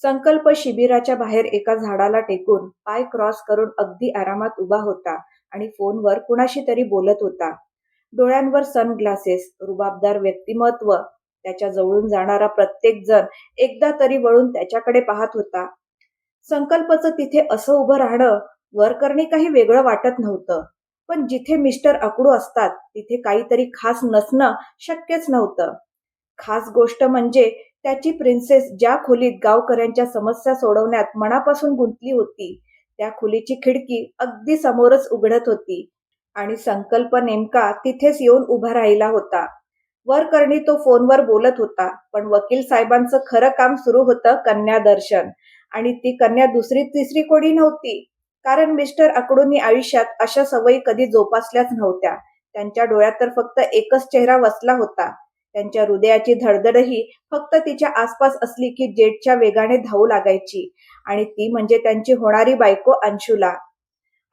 संकल्प शिबिराच्या बाहेर एका झाडाला टेकून पाय क्रॉस करून अगदी आरामात उभा होता आणि फोनवर कुणाशी तरी बोलत होता. डोळ्यांवर सनग्लासेस, रुबाबदार व्यक्तिमत्व. त्याच्या जवळून जाणारा प्रत्येक जण एकदा तरी वळून त्याच्याकडे पाहत होता. संकल्पचं तिथे असं उभं राहणं वर करणे काही वेगळं वाटत नव्हतं. पण जिथे मिस्टर आकडू असतात तिथे काहीतरी खास नसणं शक्यच नव्हतं. खास गोष्ट म्हणजे त्याची प्रिन्सेस ज्या खोलीत गावकऱ्यांच्या समस्या सोडवण्यात मनापासून गुंतली होती, त्या खोलीची खिडकी अगदी समोरच उघडत होती आणि संकल्प नेमका तिथेच येऊन उभा राहिला होता. वरकरणी तो फोनवर बोलत होता, पण वकील साहेबांचं खरं काम सुरू होतं कन्यादर्शन. आणि ती कन्या दुसरी तिसरी कोणी नव्हती. कारण मिस्टर अकडूंनी आयुष्यात अशा सवयी कधी जोपासल्याच नव्हत्या. त्यांच्या डोळ्यात तर फक्त एकच चेहरा वसला होता. त्यांच्या हृदयाची धडधडही फक्त तिच्या आसपास असली की जेटच्या वेगाने धावू लागायची, आणि ती म्हणजे त्यांची होणारी बायको अंशुला.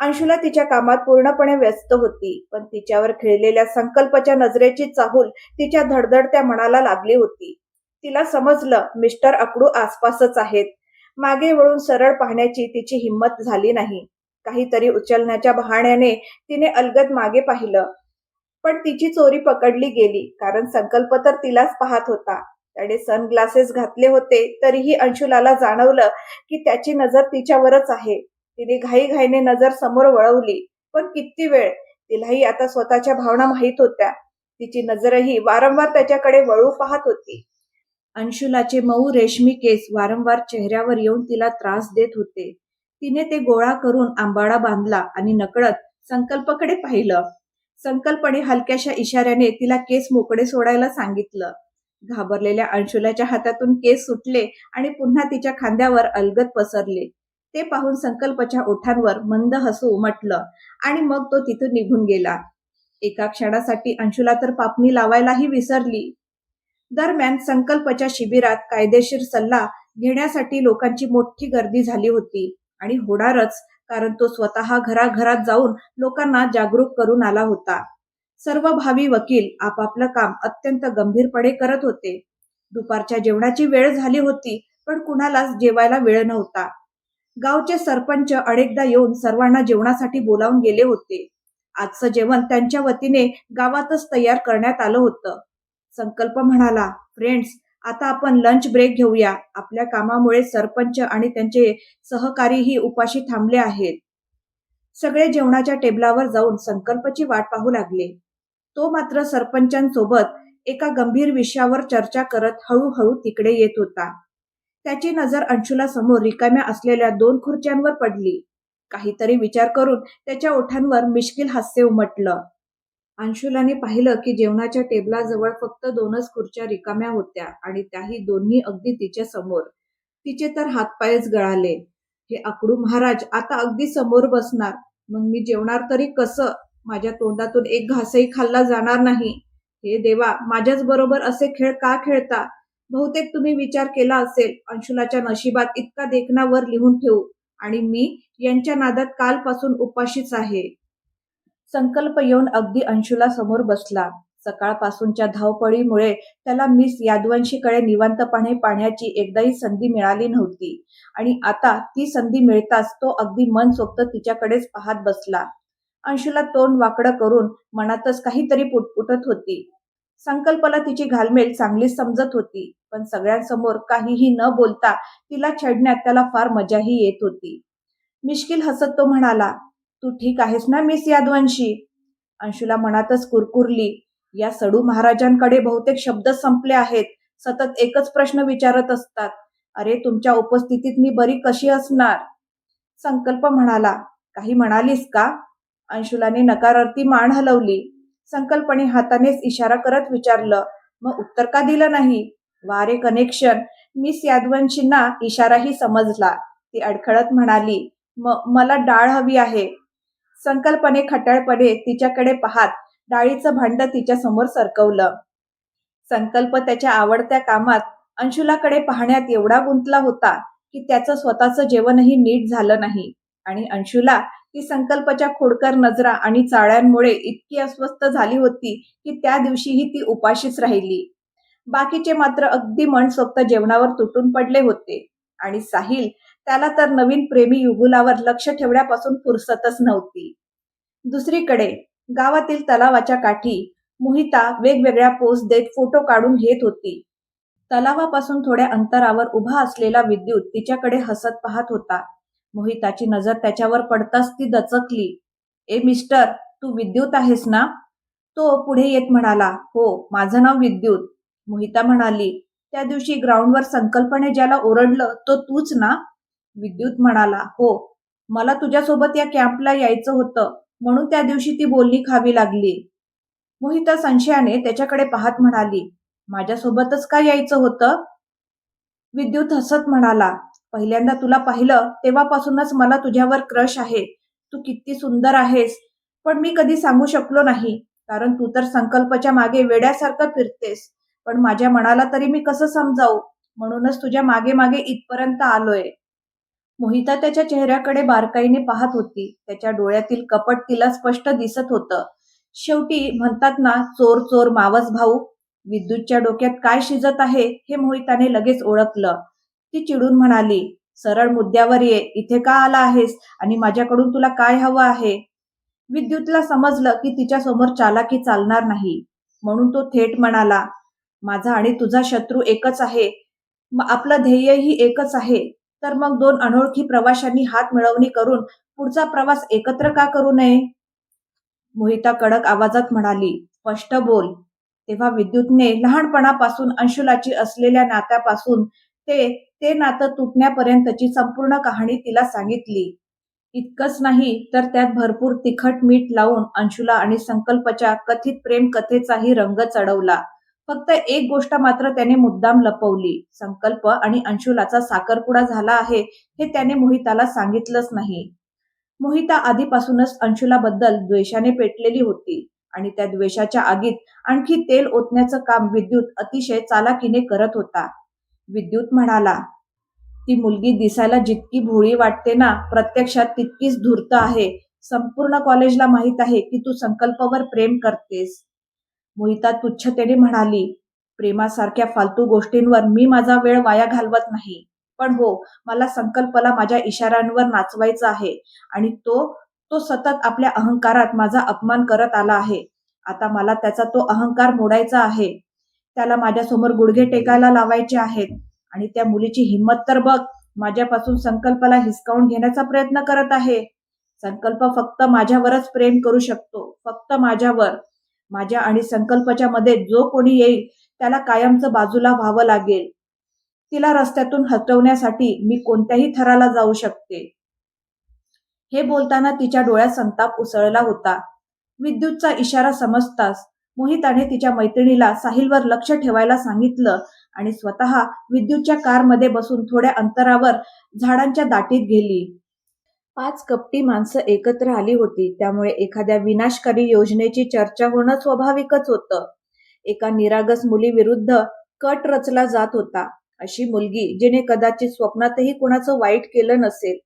अंशुला तिच्या कामात पूर्णपणे व्यस्त होती, पण तिच्यावर खिळलेल्या संकल्पाच्या नजरेची चाहूल तिच्या धडधडत्या मनाला लागली होती. तिला समजलं मिस्टर अकडू आसपासच आहेत. मागे वळून सरळ पाहण्याची तिची हिंमत झाली नाही. काहीतरी उचलण्याच्या बहाण्याने तिने अलगद मागे पाहिलं, पण तिची चोरी पकडली गेली, कारण संकल्प तर तिलाच पाहत होता. त्याने सनग्लासेस घातले होते तरीही अंशुलाला जाणवलं की त्याची नजर तिच्यावरच आहे. तिने घाईघाईने नजर समोर वळवली, पण किती वेळ? तिलाही आता स्वतःच्या भावना माहीत होत्या. तिची नजरही वारंवार त्याच्याकडे वळू पाहत होती. अंशुलाचे मऊ रेशमी केस वारंवार चेहऱ्यावर येऊन तिला त्रास देत होते. तिने ते गोळा करून आंबाडा बांधला आणि नकळत संकल्पकडे पाहिलं. संकल्पने हलक्याशा इशाऱ्याने तिला केस मोकळे सोडायला सांगितलं. घाबरलेल्या अंशुलाच्या हातातून केस सुटले आणि पुन्हा तिच्या खांद्यावर अलगद पसरले. ते पाहून संकल्पच्या ओठांवर मंद हसू उमटलं आणि मग तो तिथून निघून गेला. एका क्षणासाठी अंशुला तर पापणी लावायलाही विसरली. दरम्यान संकल्पच्या शिबिरात कायदेशीर सल्ला घेण्यासाठी लोकांची मोठी गर्दी झाली होती, आणि होणारच, कारण तो स्वतः घराघरात जाऊन लोकांना जागरूक करून आला होता. सर्व भावी वकील आपापलं काम अत्यंत गंभीरपणे करत होते. दुपारच्या जेवणाची वेळ झाली होती, पण कुणालाच जेवायला वेळ नव्हता. गावचे सरपंच अनेकदा येऊन सर्वांना जेवणासाठी बोलावून गेले होते. आजचं जेवण त्यांच्या वतीने गावातच तयार करण्यात आलं होतं. संकल्प म्हणाला, फ्रेंड्स, आता आपण लंच ब्रेक घेऊया. आपल्या कामामुळे सरपंच आणि त्यांचे सहकारीही उपाशी थांबले आहेत. सगळे जेवणाच्या टेबलावर जाऊन संकल्पची वाट पाहू लागले. तो मात्र सरपंचांसोबत एका गंभीर विषयावर चर्चा करत हळूहळू तिकडे येत होता. त्याची नजर अंशुला समोर रिकाम्या असलेल्या 2 खुर्च्यांवर पडली. काहीतरी विचार करून त्याच्या ओठांवर मिश्किल हास्य उमटलं. अंशुलाने पाहिलं की जेवणाच्या टेबलाजवळ फक्त 2च खुर्च्या रिकाम्या होत्या, आणि त्याही दोन्ही अगदी तिच्या समोर. तिचे तर हातपायच गळाले. हे आकडू महाराज आता अगदी समोर बसणार, मग मी जेवणार तरी कसं? माझ्या तोंडातून एक घासही खाल्ला जाणार नाही. हे देवा, माझ्याच बरोबर असे खेळ का खेळता? बहुतेक तुम्ही विचार केला असेल, अंशुलाच्या नशिबात इतका देखणा वर लिहून ठेवू, आणि मी यांच्या नादात कालपासून उपाशीच आहे. संकल्प येऊन अगदी अंशुला समोर बसला. सकाळपासूनच्या धावपळीमुळे त्याला मिस यादवंशीकडे निवांतपणे पाहण्याची एकदाही संधी मिळाली नव्हती, आणि आता ती संधी मिळताच तो अगदी मनसोक्त तिच्याकडेच पाहत बसला. अंशुला तोंड वाकडं करून मनातच काहीतरी पुटपुटत होती. संकल्पला तिची घालमेल चांगलीच समजत होती, पण सगळ्यांसमोर काहीही न बोलता तिला छेडण्यात त्याला फार मजाही येत होती. मिश्किल हसत तो म्हणाला, तू ठीक आहेस ना मिस यादवंशी? अंशुला मनातच कुरकुरली, या सडू महाराजांकडे बहुतेक शब्दच संपले आहेत. सतत एकच प्रश्न विचारत असतात. अरे, तुमच्या उपस्थितीत मी बरी कशी असणार? संकल्प म्हणाला, काही म्हणालीस का? अंशुलाने नकारार्थी मान हलवली. संकल्पने हातानेच इशारा करत विचारलं, मग उत्तर का दिलं नाही? वारे कनेक्शन. मिस यादवंशींना इशाराही समजला. ती अडखळत म्हणाली, मला डाळ हवी आहे. संकल्पने खट्याळपणे तिच्याकडे पाहत डाळीचं भांड तिच्या समोर सरकवलं. संकल्प त्याच्या आवडत्या कामात अंशुलाकडे पाहण्यात एवढा गुंतला होता की त्याचं स्वतःचं जेवणही नीट झालं नाही, आणि अंशुला ती संकल्पच्या खोडकर नजरा आणि चाळ्यांमुळे इतकी अस्वस्थ झाली होती की त्या दिवशीही ती उपाशीच राहिली. बाकीचे मात्र अगदी मनसोक्त जेवणावर तुटून पडले होते, आणि साहिल, त्याला तर नवीन प्रेमी युगुलावर लक्ष ठेवण्यापासून फुरसतच नव्हती. दुसरीकडे गावातील तलावाच्या काठी मोहिता वेगवेगळ्या पोज देत फोटो काढून घेत होती. तलावापासून थोड्या अंतरावर उभा असलेला विद्युत तिच्याकडे हसत पाहत होता. मोहिताची नजर त्याच्यावर पडताच ती दचकली. ए मिस्टर, तू विद्युत आहेस ना? तो पुढे येत म्हणाला, हो, माझं नाव विद्युत. मोहिता म्हणाली, त्या दिवशी ग्राउंडवर संकल्पने ज्याला ओरडलं तो तूच ना? विद्युत म्हणाला, हो, मला तुझ्यासोबत या कॅम्पला यायचं होतं, म्हणून त्या दिवशी ती बोलणी खावी लागली. मोहिता संशयाने त्याच्याकडे पाहत म्हणाली, माझ्यासोबतच का यायचं होतं? विद्युत हसत म्हणाला, पहिल्यांदा तुला पाहिलं तेव्हापासूनच मला तुझ्यावर क्रश आहे. तू किती सुंदर आहेस. पण मी कधी सांगू शकलो नाही, कारण तू तर संकल्पच्या मागे वेड्यासारखं फिरतेस. पण माझ्या मनाला तरी मी कसं समजावू? म्हणूनच तुझ्या मागे मागे इथपर्यंत आलोय. मोहिता त्याच्या चेहऱ्याकडे बारकाईने पाहत होती. त्याच्या डोळ्यातील कपट तिला स्पष्ट दिसत होतं. शेवटी म्हणतात ना, चोर चोर मावस भाऊ. विद्युतच्या डोक्यात काय शिजत आहे हे मोहिताने लगेच ओळखलं. ती चिडून म्हणाली, सरळ मुद्द्यावर ये. इथे का आला आहेस आणि माझ्याकडून तुला काय हवं आहे? विद्युतला समजलं की तिच्या समोर चालाकी चालणार नाही. म्हणून तो थेट म्हणाला, माझा आणि तुझा शत्रू एकच आहे. आपलं ध्येयही एकच आहे. तर मग दोन अनोळखी प्रवाशांनी हात मिळवणी करून पुढचा प्रवास एकत्र का करू नये? मोहिता कडक आवाजात म्हणाली, स्पष्ट बोल. तेव्हा विद्युतने लहानपणापासून अंशुलाची असलेल्या नात्यापासून ते ते नातं तुटण्यापर्यंतची संपूर्ण कहाणी तिला सांगितली. इतकंच नाही तर त्यात भरपूर तिखट मीठ लावून अंशुला आणि संकल्पच्या कथित प्रेम कथेचाही रंग चढवला. फक्त एक गोष्ट मात्र त्याने मुद्दाम लपवली. संकल्प आणि अंशुलाचा साखरपुडा झाला आहे हे त्याने मोहिताला सांगितलंच नाही. मोहिता आधीपासूनच अंशुलाबद्दल द्वेषाने पेटलेली होती आणि त्या द्वेषाच्या आगीत आणखी तेल ओतण्याचं काम विद्युत अतिशय चालाकीने करत होता. विद्युत म्हणाला, ती मुलगी दिसायला जितकी भोळी वाटते ना, प्रत्यक्षात तितकीच धूर्त आहे. संपूर्ण कॉलेजला माहित आहे की तू संकल्पवर प्रेम करतेस. मोहिता तुच्छतेने म्हणाली, प्रेमासारख्या फालतू गोष्टींवर मी माझा वेळ वाया घालवत नाही. पण हो, मला संकल्पला माझ्या इशाऱ्यांवर नाचवायचं आहे आणि तो तो सतत आपल्या अहंकारात माझा अपमान करत आला आहे. आता मला त्याचा तो अहंकार मोडायचा आहे. त्याला माझ्यासमोर गुडघे टेकायला लावायचे आहेत. आणि त्या मुलीची हिंमत तर बघ, माझ्यापासून संकल्पला हिसकावून घेण्याचा प्रयत्न करत आहे. संकल्प फक्त माझ्यावरच प्रेम करू शकतो, फक्त माझ्यावर. माझ्या आणि संकल्पच्या मध्ये जो कोणी येईल त्याला कायमचं बाजूला व्हावं लागेल. तिला रस्त्यातून हटवण्यासाठी मी कोणत्याही थराला जाऊ शकते. हे बोलताना तिच्या डोळ्यात संताप उसळला होता. विद्युतचा इशारा समजताच मोहिताने तिच्या मैत्रिणीला साहिलवर लक्ष ठेवायला सांगितलं आणि स्वतः विद्युतच्या कारमध्ये बसून थोड्या अंतरावर झाडांच्या दाटीत गेली. 5 कपटी माणसं एकत्र आली होती, त्यामुळे एखाद्या विनाशकारी योजनेची चर्चा होणं स्वाभाविकच होतं. एका निरागस मुलीविरुद्ध कट रचला जात होता. अशी मुलगी जिने कदाचित स्वप्नातही कुणाचं वाईट केलं नसेल.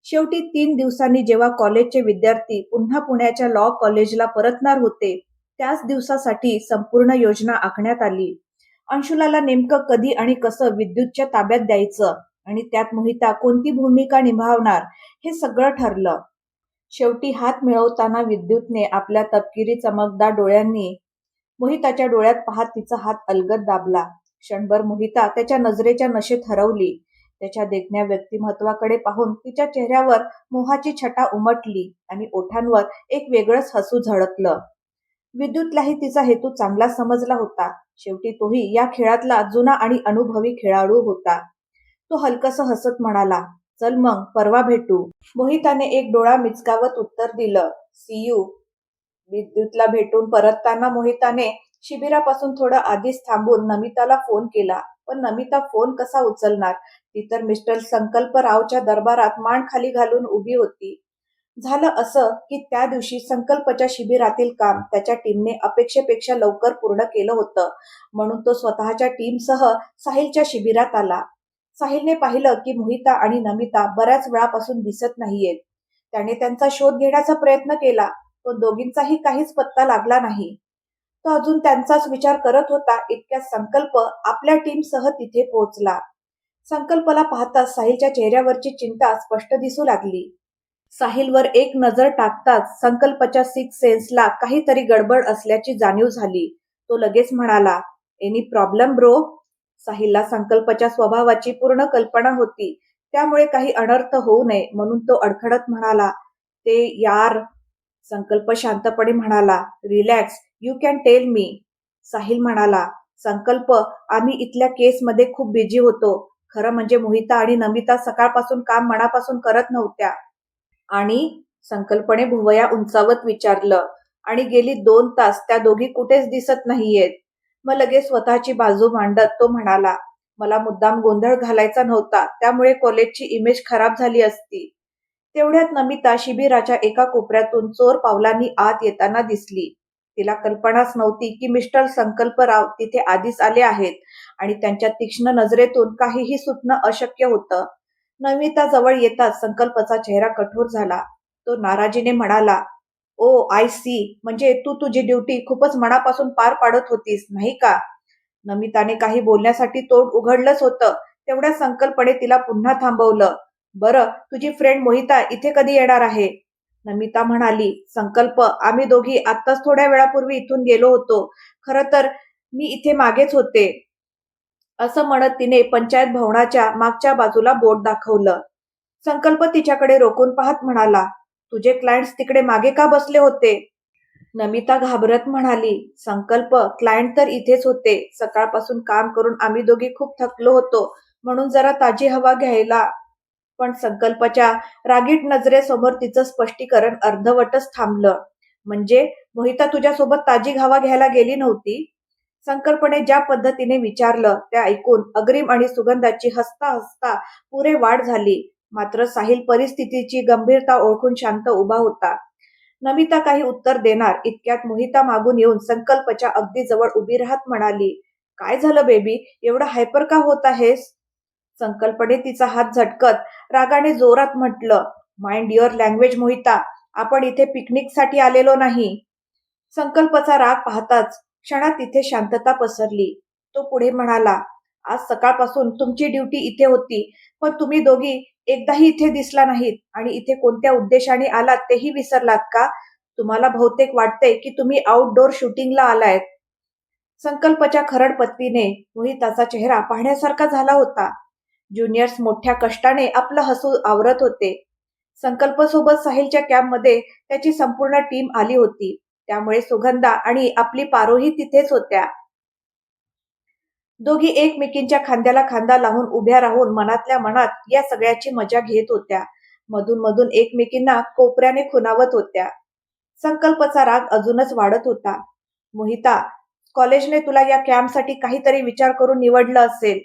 शेवटी 3 दिवसांनी जेव्हा कॉलेजचे विद्यार्थी पुन्हा पुण्याच्या लॉ कॉलेजला परतणार होते, त्याच दिवसासाठी संपूर्ण योजना आखण्यात आली. अंशुलाला नेमकं कधी आणि कसं विद्युतच्या ताब्यात द्यायचं आणि त्यात मोहिता कोणती भूमिका निभावणार हे सगळं ठरलं. शेवटी हात मिळवताना विद्युतने आपल्या तपकिरी चमकदार डोळ्यांनी मोहिताच्या डोळ्यात पाहत तिचा हात अलगद दाबला. क्षणभर मोहिता त्याच्या नजरेच्या नशेत हरवली. त्याच्या देखण्या व्यक्तिमत्वाकडे पाहून तिच्या चेहऱ्यावर मोहाची छटा उमटली आणि ओठांवर एक वेगळंच हसू झळकलं. विद्युतलाही तिचा हेतू चांगला समजला होता. शेवटी तोही या खेळातला जुना आणि अनुभवी खेळाडू होता. तो हलकसं हसत म्हणाला, चल मग परवा भेटू. मोहिताने एक डोळा मिचकावत उत्तर दिलं, सी यू. विद्युतला भेटून परतताना मोहिताने शिबिरापासून थोडं आधीच थांबून नमिताला फोन केला. पण नमिता फोन कसा उचलणार? ती तर मिस्टर संकल्परावच्या दरबारात मान खाली घालून उभी होती. झालं असं की त्या दिवशी संकल्पच्या शिबिरातील काम त्याच्या टीमने अपेक्षेपेक्षा लवकर पूर्ण केलं होतं, म्हणून तो स्वतःच्या टीमसह साहिलच्या शिबिरात आला. साहिलने पाहिलं की मोहिता आणि नमिता बऱ्याच वेळापासून दिसत नाहीयेत. त्याने त्यांचा शोध घेण्याचा प्रयत्न केला, पण दोघींचाही काहीच पत्ता लागला नाही. तो अजून त्यांचाच विचार करत होता, इतक्यात संकल्प आपल्या टीमसह तिथे पोहोचला. संकल्पला पाहताच साहिलच्या चेहऱ्यावरची चिंता स्पष्ट दिसू लागली. साहिलवर एक नजर टाकताच संकल्पच्या सिक्स सेन्सला काहीतरी गडबड असल्याची जाणीव झाली. तो लगेच म्हणाला, "एनी प्रॉब्लेम ब्रो?" साहिलला संकल्पच्या स्वभावाची पूर्ण कल्पना होती, त्यामुळे काही अनर्थ होऊ नये म्हणून तो अडखडत म्हणाला, "ते यार." संकल्प शांतपणे म्हणाला, "relax, you can tell me." Sahil म्हणाला, "संकल्प, आम्ही इथल्या केसमध्ये खूप बिझी होतो. खरं म्हणजे मोहिता आणि नमिता सकाळपासून काम मनापासून करत नव्हत्या." आणि संकल्पने भुवया उंचावत विचारलं, "आणि गेली 2 तास त्या दोघी कुठेच दिसत नाहीयेत." मग लगेच स्वतःची बाजू मांडत तो म्हणाला, "मला मुद्दाम गोंधळ घालायचा नव्हता, त्यामुळे कॉलेजची इमेज खराब झाली असती." तेवढ्यात नमिता शिबिराच्या एका कोपऱ्यातून चोर पावलांनी आत येताना दिसली. तिला कल्पनाच नव्हती की मिस्टर संकल्पराव तिथे आधीच आले आहेत आणि त्यांच्या तीक्ष्ण नजरेतून काहीही सुटणं अशक्य होतं. नमिता जवळ येताच संकल्पचा चेहरा कठोर झाला. तो नाराजीने म्हणाला, "ओ आय सी, म्हणजे तू तुझी ड्युटी खूपच मनापासून पार पाडत होतीस, नाही का?" नमिताने काही बोलण्यासाठी तोंड उघडलंच होतं, तेवढ्या संकल्पने तिला पुन्हा थांबवलं. "बरं, तुझी फ्रेंड मोहिता इथे कधी येणार आहे?" नमिता म्हणाली, "संकल्प, आम्ही दोघी आत्ताच थोड्या वेळापूर्वी इथून गेलो होतो. खरं तर मी इथे मागेच होते." असं म्हणत तिने पंचायत भवनाच्या मागच्या बाजूला बोट दाखवलं. संकल्प तिच्याकडे रोखून पाहत म्हणाला, "तुझे क्लायंट्स तिकडे मागे का बसले होते?" नमिता घाबरत म्हणाली, "संकल्प, क्लायंट तर इथेच होते. सकाळपासून काम करून आम्ही दोघी खूप थकलो होतो, म्हणून जरा ताजी हवा घ्यायला." पण संकल्पच्या रागीट नजरेसमोर तिचं स्पष्टीकरण अर्धवटच थांबलं. "म्हणजे मोहिता तुझ्यासोबत ताजी हवा घ्यायला गेली नव्हती?" संकल्पने ज्या पद्धतीने विचारलं ते ऐकून अग्रिम आणि सुगंधाची हसता हसता पुरे वाढ झाली. मात्र साहिल परिस्थितीची गंभीरता ओळखून शांत उभा होता. नमिता काही उत्तर देणार इतक्यात मोहिता मागून येऊन संकल्पच्या अगदी जवळ उभी राहत म्हणाली, "काय झालं बेबी, एवढा हायपर का होत आहेस?" संकल्पने तिचा हात झटकत रागाने जोरात म्हटलं, "माइंड युअर लँग्वेज मोहिता, आपण इथे पिकनिकसाठी आलेलो नाही." संकल्पचा राग पाहताच क्षणात तिथे शांतता पसरली. तो पुढे म्हणाला, "आज सकाळपासून तुमची ड्युटी इथे होती, पण तुम्ही दोघी एकदाही इथे दिसला नाहीत आणि इथे कोणत्या उद्देशाने आलात तेही विसरलात का? तुम्हाला बहुतेक वाटतंय की तुम्ही आउटडोअर शूटिंगला आलायत." संकल्पच्या खरड पत्नीने मोहिताचा चेहरा पाहण्यासारखा झाला होता. ज्युनियर्स मोठ्या कष्टाने आपलं हसू आवरत होते. संकल्पसोबत साहिलच्या कॅम्पमध्ये त्याची संपूर्ण टीम आली होती. त्यामुळे सुगंधा आणि आपली पारोही तिथेच होत्या. दोघी एकमेकींच्या खांद्याला खांदा लावून उभ्या राहून मनातल्या मनात या सगळ्याची मजा घेत होत्या. मधून मधून एकमेकींना कोपऱ्याने खुणावत होत्या. संकल्पचा राग अजूनच वाढत होता. "मोहिता, कॉलेजने तुला या कॅम्पसाठी काहीतरी विचार करून निवडलं असेल."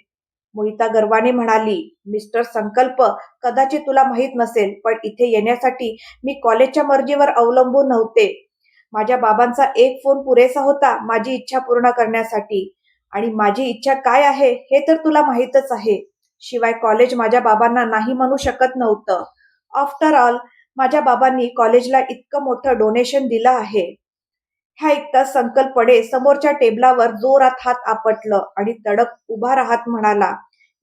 मोहिता गर्वाने म्हणाली, "मिस्टर संकल्प, कदाचित तुला माहीत नसेल, पण इथे येण्यासाठी मी कॉलेजच्या मर्जीवर अवलंबून नव्हते. माझ्या बाबांचा एक फोन पुरेसा होता माझी इच्छा पूर्ण करण्यासाठी. आणि माझी इच्छा काय आहे हे तर तुला माहीतच आहे. शिवाय कॉलेज माझ्या बाबांना नाही म्हणू शकत नव्हतं. आफ्टर ऑल, माझ्या बाबांनी कॉलेजला इतकं मोठं डोनेशन दिलं आहे." ह्या ऐकताच संकल्पने समोरच्या टेबलावर जोरात हात आपटलं आणि तडक उभा राहत म्हणाला,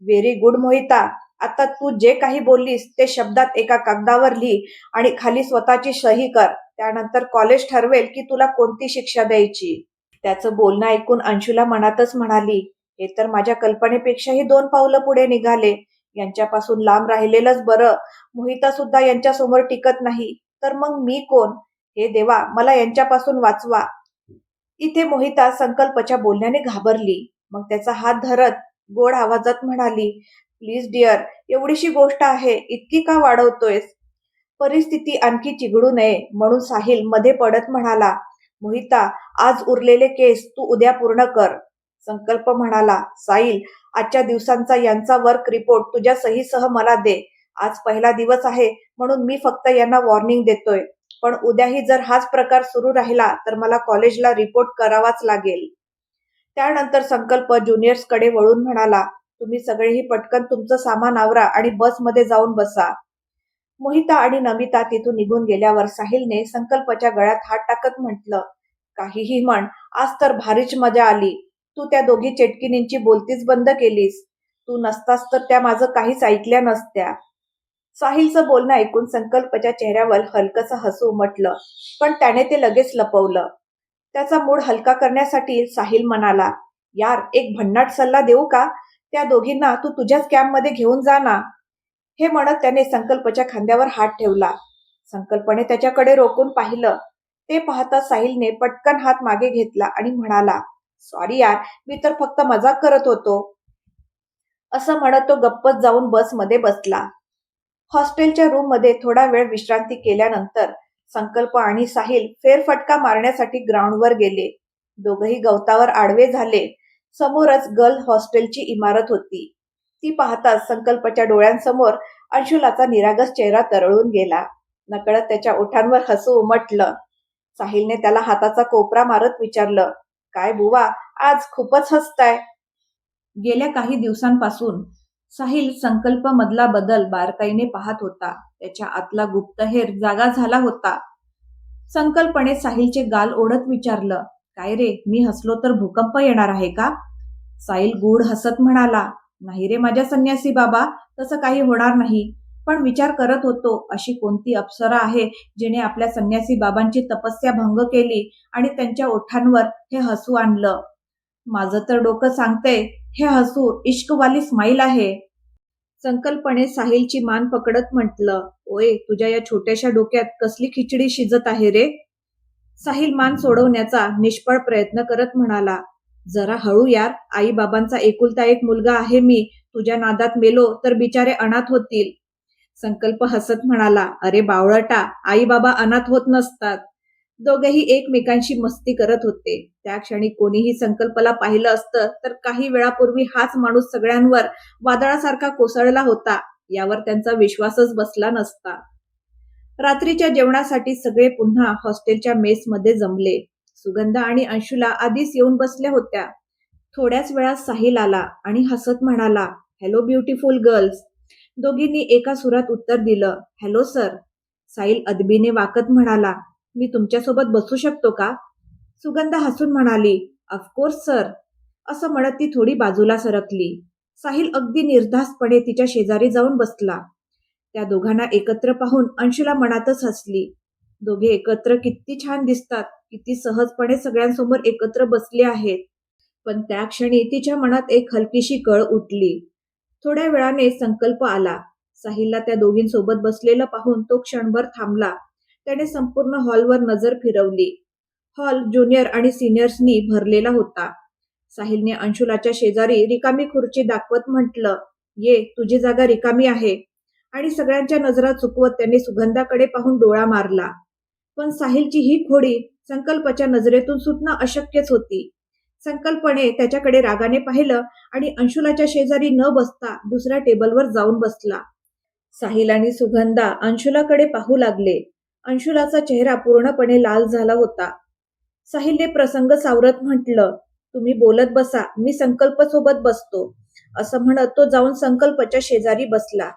"व्हेरी गुड मोहिता. आता तू जे काही बोललीस ते शब्दात एका कागदावर लिही आणि खाली स्वतःची सही कर. त्यानंतर कॉलेज ठरवेल की तुला कोणती शिक्षा द्यायची." त्याचं बोलणं ऐकून अंशुला मनातच म्हणाली, "हे तर माझ्या कल्पनेपेक्षाही 2 पावलं पुढे निघाले. यांच्यापासून लांब राहिलेलंच बरं. मोहिता सुद्धा यांच्यासमोर टिकत नाही, तर मग मी कोण? हे देवा, मला यांच्यापासून वाचवा." इथे मोहिता संकल्पच्या बोलण्याने घाबरली. मग त्याचा हात धरत गोड आवाजात म्हणाली, "प्लीज डिअर, एवढीशी गोष्ट आहे, इतकी का वाढवतोयस?" परिस्थिती आणखी चिघळू नये म्हणून साहिल मध्ये पडत म्हणाला, "मोहिता, आज उरलेले केस तू उद्या पूर्ण कर." संकल्प म्हणाला, "साहिल, आजच्या दिवसांचा यांचा वर्क रिपोर्ट तुझ्या सहीसह मला दे. आज पहिला दिवस आहे म्हणून मी फक्त यांना वॉर्निंग देतोय. पण उद्याही जर हाच प्रकार सुरू राहिला तर मला कॉलेजला रिपोर्ट करावाच लागेल." त्यानंतर संकल्प ज्युनियर्सकडे वळून म्हणाला, "तुम्ही सगळेही पटकन तुमचं सामान आवरा आणि बसमध्ये जाऊन बसा." मोहिता आणि नमिता तिथून निघून गेल्यावर साहिलने संकल्पच्या गळ्यात हात टाकत म्हटलं, "काहीही म्हण, आज तर भारीच मजा आली. तू त्या दोघी चेटकिनींची बोलतीच बंद केलीस. तू नसतास तर त्या माझं काहीच ऐकल्या नसत्या. साहिलचं बोलणं ऐकून संकल्पच्या चेहऱ्यावर हलकंसं हसू उमटलं, पण त्याने ते लगेच लपवलं. त्याचा मूड हलका करण्यासाठी साहिल म्हणाला, यार एक भन्नाट सल्ला देऊ का? त्या दोघींना तू तुझ्याच कॅम्पमध्ये घेऊन जा ना. हे म्हणत त्याने संकल्पच्या खांद्यावर हात ठेवला. संकल्पने त्याच्याकडे रोखून पाहिलं. ते पाहता साहिलने पटकन हात मागे घेतला आणि म्हणाला, सॉरी यार, मी तर फक्त मजाक करत होतो. असं म्हणत तो गप्पच जाऊन बसमध्ये बसला. हॉस्टेलच्या रूममध्ये थोडा वेळ विश्रांती केल्यानंतर संकल्प आणि साहिल फेरफटका मारण्यासाठी ग्राउंडवर गेले. दोघंही गवतावर आडवे झाले. समोरच गर्ल हॉस्टेलची इमारत होती. ती पाहताच संकल्पच्या डोळ्यांसमोर अंशुलाचा निरागस चेहरा तरळून गेला. नकळत त्याच्या ओठांवर हसू उमटलं. साहिलने त्याला हाताचा कोपरा मारत विचारलं, काय बुवा, आज खूपच हसताय. गेल्या काही दिवसांपासून साहिल संकल्प मधला बदल बारकाईने पाहत होता. त्याच्या आतला गुप्तहेर जागा झाला होता. संकल्पने साहिलचे गाल ओढत विचारलं, काय रे, मी हसलो तर भूकंप येणार आहे का? साहिल गूढ हसत म्हणाला, नाही रे माझ्या संन्यासी बाबा, तसं काही होणार नाही. पण विचार करत होतो, अशी कोणती अप्सरा आहे जिने आपल्या संन्यासी बाबांची तपस्या भंग केली आणि त्यांच्या ओठांवर हे हसू आणलं. माझं तर डोकं सांगतंय हे हसू इश्कवाली स्माईल आहे. संकल्पने साहिलची मान पकडत म्हटलं, ओय, तुझ्या या छोट्याशा डोक्यात कसली खिचडी शिजत आहे रे? साहिल मान सोडवण्याचा निष्फळ प्रयत्न करत म्हणाला, जरा हळू यार, आई बाबांचा एकुलता एक मुलगा आहे मी. तुझ्या नादात मेलो तर बिचारे अनाथ होतील. संकल्प हसत म्हणाला, अरे बावळटा, आई बाबा अनाथ होत नसतात. दोघेही एकमेकांशी मस्ती करत होते. त्या क्षणी कोणीही संकल्पला पाहिलं असतं तर काही वेळापूर्वी हाच माणूस सगळ्यांवर वादळासारखा कोसळला होता यावर त्यांचा विश्वासच बसला नसता. रात्रीच्या जेवणासाठी सगळे पुन्हा हॉस्टेलच्या मेसमध्ये जमले. सुगंधा आणि अंशुला आधीच येऊन बसल्या होत्या. थोड्याच वेळात साहिल आला आणि हसत म्हणाला, हॅलो ब्युटिफुल गर्ल्स. दोघींनी एका सुरात उत्तर दिलं, हॅलो सर. साहिल अदबीने वाकत म्हणाला, मी तुमच्यासोबत बसू शकतो का? सुगंधा हसून म्हणाली, ऑफकोर्स सर. असं म्हणत ती थोडी बाजूला सरकली. साहिल अगदी निर्धास्तपणे तिच्या शेजारी जाऊन बसला. त्या दोघांना एकत्र पाहून अंशुला मनातच हसली. दोघे एकत्र किती छान दिसतात, किती सहजपणे सगळ्यांसमोर एकत्र बसले आहेत. पण त्या क्षणी तिच्या मनात एक हलकीशी कळ उठली. थोड्या वेळाने संकल्प आला. साहिलला त्या दोघींसोबत बसलेलं पाहून तो क्षणभर थांबला. त्याने संपूर्ण हॉलवर नजर फिरवली. हॉल ज्युनियर आणि सिनियर्सनी भरलेला होता. साहिलने अंशुलाच्या शेजारी रिकामी खुर्ची दाखवत म्हटलं, ये, तुझी जागा रिकामी आहे. आणि सगळ्यांच्या नजरा चुकवत त्याने सुगंधाकडे पाहून डोळा मारला. पण साहिलची ही खोडी संकल्पच्या नजरेतून सुटणं अशक्यच होती. संकल्पने त्याच्याकडे रागाने पाहिलं आणि अंशुलाच्या शेजारी न बसता दुसऱ्या टेबलवर जाऊन बसला. साहिल आणि सुगंधा अंशुलाकडे पाहू लागले. अंशुलाचा चेहरा पूर्णपणे लाल झाला होता. साहिलने प्रसंग सावरत म्हटलं, तुम्ही बोलत बसा, मी संकल्प सोबत बसतो. असं म्हणत तो जाऊन संकल्पच्या शेजारी बसला.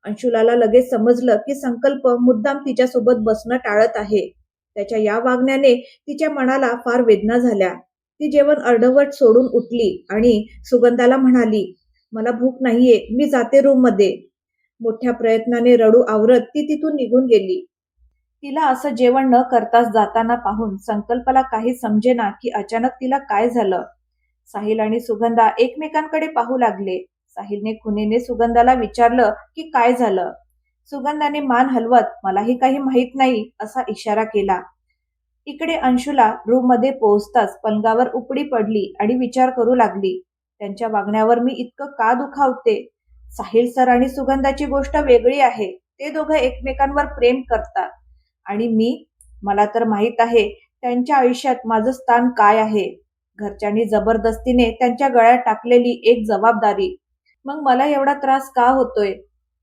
अंशुलाला लगेच समजलं की संकल्प मुद्दाम तिच्यासोबत बसणं टाळत आहे. त्याच्या या वागण्याने तिच्या मनाला फार वेदना झाल्या. ती जेवण अर्धवट सोडून उठली आणि सुगंधाला म्हणाली, मला भूक नाहीये, मी जाते रूममध्ये. मोठ्या प्रयत्नाने रडू आवरत ती तिथून निघून गेली. तिला असं जेवण न करताच जाताना पाहून संकल्पला काही समजेना की अचानक तिला काय झालं. साहिल आणि सुगंधा एकमेकांकडे पाहू लागले. साहिलने खुणेने सुगंधाला विचारलं की काय झालं. सुगंधाने मान हलवत मलाही काही माहित नाही असा इशारा केला. इकडे अंशुला रूममध्ये पोहोचताच पलंगावर उपडी पडली आणि विचार करू लागली, त्यांच्या वागण्यावर मी इतकं का दुखावते? साहिल सर आणि सुगंधाची गोष्ट वेगळी आहे. ते दोघं एकमेकांवर प्रेम करतात आणि मला तर माहित आहे त्यांच्या आयुष्यात माझं स्थान काय आहे. घरच्यांनी जबरदस्तीने त्यांच्या गळ्यात टाकलेली एक जबाबदारी. मग मला एवढा त्रास का होतोय?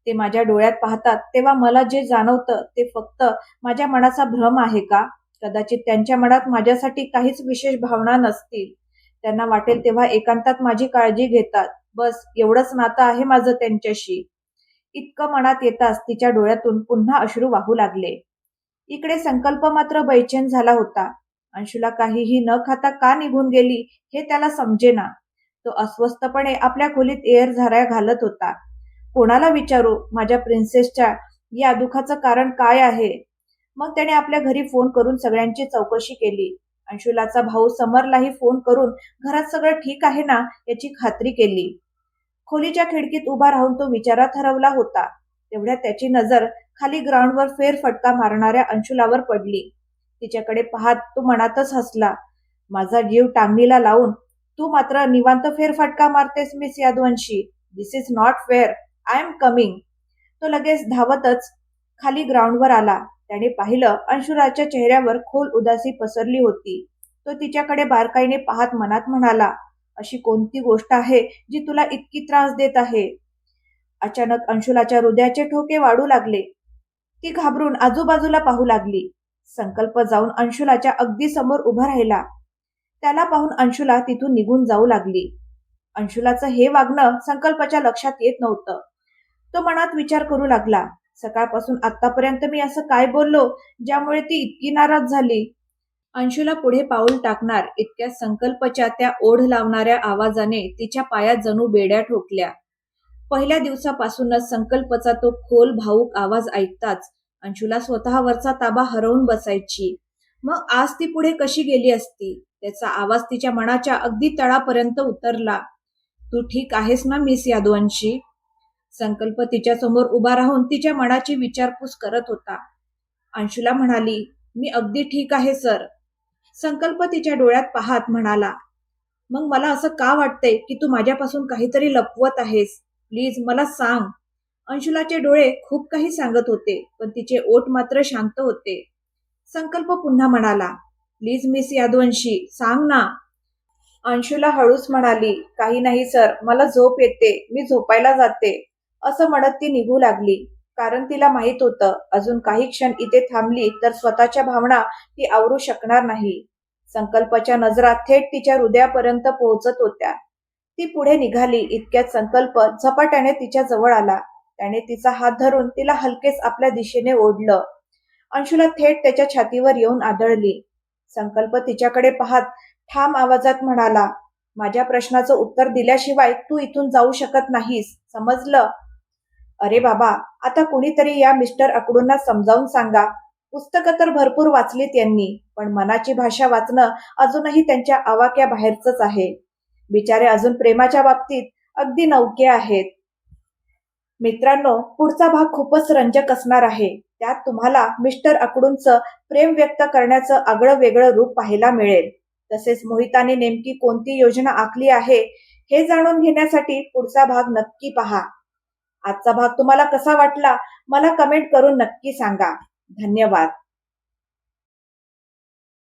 ते माझ्या डोळ्यात पाहतात तेव्हा मला जे जाणवतं ते फक्त माझ्या मनाचा भ्रम आहे का? कदाचित त्यांच्या मनात माझ्यासाठी काहीच विशेष भावना नसतील. त्यांना वाटेल तेव्हा एकांतात माझी काळजी घेतात. बस एवढंच नातं आहे माझं त्यांच्याशी. इतकं मनात येताच तिच्या डोळ्यातून पुन्हा अश्रू वाहू लागले. इकडे संकल्प मात्र बेचैन झाला होता. अंशुला काहीही न खाता का निघून गेली हे त्याला समजेना. तो अस्वस्थपणे आपल्या खोलीत एअर झाऱ्या घालत होता. कोणाला विचारू माझ्या प्रिन्सेसच्या या दुःखाचं कारण काय आहे? मग त्याने आपल्या घरी फोन करून सगळ्यांची चौकशी केली. अंशुलाचा भाऊ समरलाही फोन करून घरात सगळं ठीक आहे ना याची खात्री केली. खोलीच्या खिडकीत उभा राहून तो विचारात हरवला होता. तेवढ्यात त्याची नजर खाली ग्राउंडवर फेरफटका मारणाऱ्या अंशुलावर पडली. तिच्याकडे पाहत तो मनातच हसला. माझा जीव टांगणीला लावून तू मात्र निवांत फेरफटका मारतेस miss Yadavanshi. This is not fair. I am coming. तो लगेच धावतच खाली ग्राउंडवर आला. त्याने पाहिलं अंशुलाच्या चेहऱ्यावर खोल उदासी पसरली होती. तो तिच्याकडे बारकाईने पाहत मनात म्हणाला, अशी कोणती गोष्ट आहे जी तुला इतकी त्रास देत आहे? अचानक अंशुलाच्या हृदयाचे ठोके वाढू लागले. ती घाबरून आजूबाजूला पाहू लागली. संकल्प जाऊन अंशुलाच्या अगदी समोर उभा राहिला. त्याला पाहून अंशुला तिथून निघून जाऊ लागली. अंशुलाचं हे वागणं संकल्पाच्या लक्षात येत नव्हतं. तो मनात विचार करू लागला, सकाळपासून आतापर्यंत मी असं काय बोललो ज्यामुळे ती इतकी नाराज झाली? अंशुला पुढे पाऊल टाकणार इतक्या संकल्पच्या त्या ओढ लावणाऱ्या आवाजाने तिच्या पायात जणू बेड्या ठोकल्या. पहिल्या दिवसापासूनच संकल्पचा तो खोल भावूक आवाज ऐकताच अंशुला स्वतःवरचा ताबा हरवून बसायची. मग आज ती पुढे कशी गेली असती? त्याचा आवाज तिच्या मनाच्या अगदी तळापर्यंत उतरला. तू ठीक आहेस ना मिस यादवंशी? संकल्प तिच्या समोर उभा राहून तिच्या मनाची विचारपूस करत होता. अंशुला म्हणाली, मी अगदी ठीक आहे सर. संकल्प तिच्या डोळ्यात पाहत म्हणाला, मग मला असं का वाटतंय की तू माझ्यापासून काहीतरी लपवत आहेस? प्लीज मला सांग. अंशुलाचे डोळे खूप काही सांगत होते, पण तिचे ओठ मात्र शांत होते. संकल्प पुन्हा म्हणाला, प्लीज मिस यादवंशी सांग ना. अंशुला हळूच म्हणाली, काही नाही सर, मला झोप येते, मी झोपायला जाते. असं म्हणत ती निघू लागली. कारण तिला माहित होतं अजून काही क्षण इथे थांबली तर स्वतःच्या भावना ती आवरू शकणार नाही. संकल्पाच्या नजरा थेट तिच्या हृदयापर्यंत पोहोचत होत्या. ती पुढे निघाली इतक्यात संकल्प झपाट्याने तिच्या जवळ आला. त्याने तिचा हात धरून तिला हलकेच आपल्या दिशेने ओढलं. अंशुला थेट त्याच्या छातीवर येऊन आदळली. संकल्प तिच्याकडे पाहत ठाम आवाजात म्हणाला, माझ्या प्रश्नाचं उत्तर दिल्याशिवाय तू इथून जाऊ शकत नाहीस, समजलं? अरे बाबा, आता कुणीतरी या मिस्टर अकडूंना समजावून सांगा. पुस्तकं तर भरपूर वाचलीत यांनी, पण मनाची भाषा वाचणं अजूनही त्यांच्या आवाक्या बाहेरच आहे. बिचारे अजून प्रेमाच्या बाबतीत अगदी नवके आहेत. मित्रांनो, पुढचा भाग खूपच रंजक असणार आहे. त्यात तुम्हाला मिस्टर अकडूंचं प्रेम व्यक्त करण्याचं आगळं वेगळं रूप पाहायला मिळेल. तसेच मोहिताने नेमकी कोणती योजना आखली आहे हे जाणून घेण्यासाठी पुढचा भाग नक्की पहा. आजचा भाग तुम्हाला कसा वाटला मला कमेंट करून नक्की सांगा. धन्यवाद.